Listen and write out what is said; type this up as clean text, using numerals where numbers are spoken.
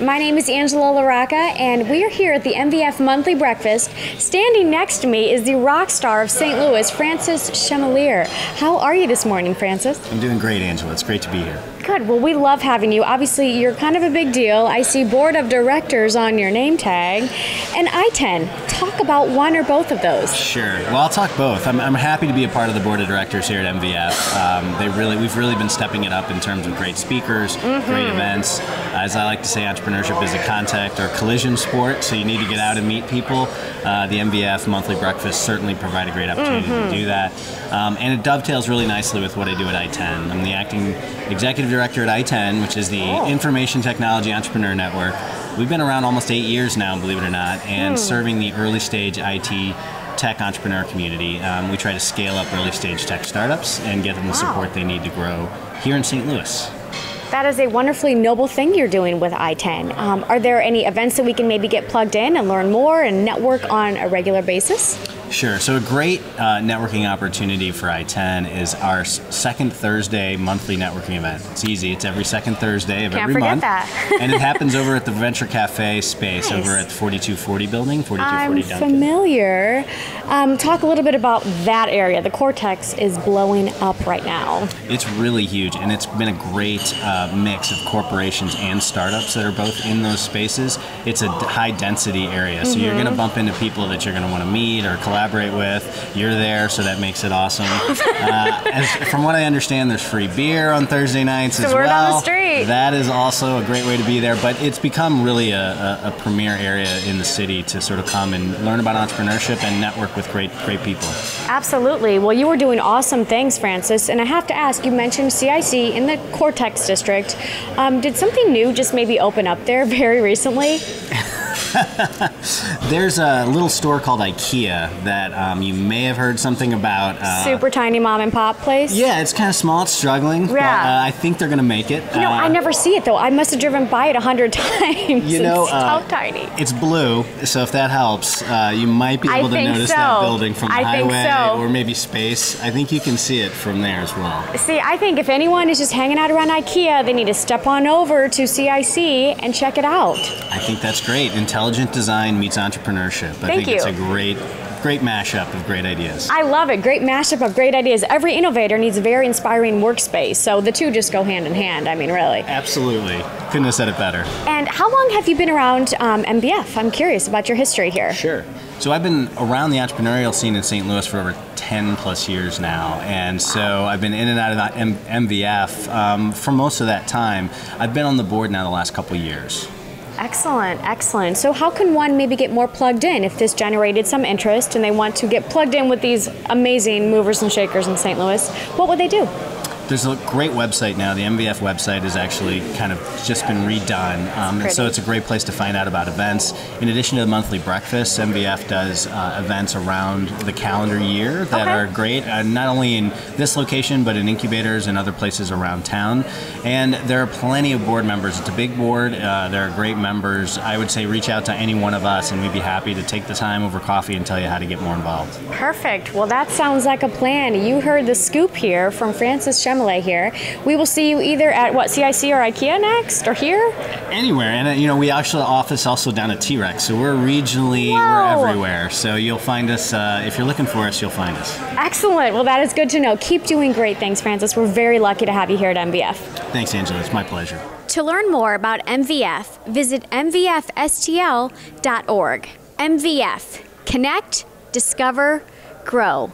My name is Angela LaRocca, and we are here at the MVF Monthly Breakfast. Standing next to me is the rock star of St. Louis, Francis Chmelir. How are you this morning, Francis? I'm doing great, Angela. It's great to be here. Good. Well, we love having you. Obviously, you're kind of a big deal. I see board of directors on your name tag. And ITEN. Talk about one or both of those. Sure. Well, I'll talk both. I'm happy to be a part of the board of directors here at MVF. We've really been stepping it up in terms of great speakers, great events. As I like to say, entrepreneurship is a contact or collision sport, so you need to get out and meet people. The MVF Monthly Breakfast certainly provide a great opportunity to do that. And it dovetails really nicely with what I do at ITEN. I'm the acting executive director at ITEN, which is the Information Technology Entrepreneur Network. We've been around almost 8 years now, believe it or not, and serving the early stage IT tech entrepreneur community. We try to scale up early stage tech startups and get them the support they need to grow here in St. Louis. That is a wonderfully noble thing you're doing with ITEN. Are there any events that we can maybe get plugged in and learn more and network on a regular basis? Sure. So a great networking opportunity for ITEN is our second Thursday monthly networking event. It's easy. It's every second Thursday of every month. Can't forget that. And it happens over at the Venture Cafe space over at the 4240 building, 4240 Duncan. I'm familiar. Talk a little bit about that area. The Cortex is blowing up right now. It's really huge, and it's been a great mix of corporations and startups that are both in those spaces. It's a high density area, so you're going to bump into people that you're going to want to meet or collaborate with. You're there, so that makes it awesome. From what I understand, there's free beer on Thursday nights as well. Word on the street. That is also a great way to be there, but it's become really a premier area in the city to sort of come and learn about entrepreneurship and network with great people. Absolutely. Well, you were doing awesome things, Francis, and I have to ask, you mentioned CIC in the Cortex district. Did something new just maybe open up there very recently? There's a little store called IKEA that you may have heard something about. Super tiny mom and pop place? Yeah, it's kind of small, it's struggling, but I think they're going to make it. You know, I never see it though. I must have driven by it 100 times. You know, it's so tiny. It's blue, so if that helps, you might be able to notice that building from the highway or maybe space. I think you can see it from there as well. See, I think if anyone is just hanging out around IKEA, they need to step on over to CIC and check it out. I think that's great. Intelligent design meets entrepreneurship. I think it's a great mashup of great ideas. I love it. Great mashup of great ideas. Every innovator needs a very inspiring workspace, so the two just go hand in hand. I mean, really. Absolutely. Couldn't have said it better. And how long have you been around MVF? I'm curious about your history here. Sure. So I've been around the entrepreneurial scene in St. Louis for over 10 plus years now, and so I've been in and out of MVF for most of that time. I've been on the board now the last couple years. Excellent, excellent. So how can one maybe get more plugged in if this generated some interest and they want to get plugged in with these amazing movers and shakers in St. Louis? What would they do? There's a great website now. The MVF website has actually kind of just been redone, and so it's a great place to find out about events. In addition to the monthly breakfast, MVF does events around the calendar year that are great, not only in this location, but in incubators and other places around town. And there are plenty of board members. It's a big board. There are great members. I would say reach out to any one of us, and we'd be happy to take the time over coffee and tell you how to get more involved. Perfect. Well, that sounds like a plan. You heard the scoop here from Francis Chmelir here. We will see you either at CIC or IKEA next, or here? Anywhere, and you know, we actually office also down at T-Rex, so we're regionally, we're everywhere. So you'll find us, if you're looking for us, you'll find us. Excellent. Well, that is good to know. Keep doing great things, Francis. We're very lucky to have you here at MVF. Thanks, Angela. It's my pleasure. To learn more about MVF, visit mvfstl.org. MVF. Connect, discover, grow.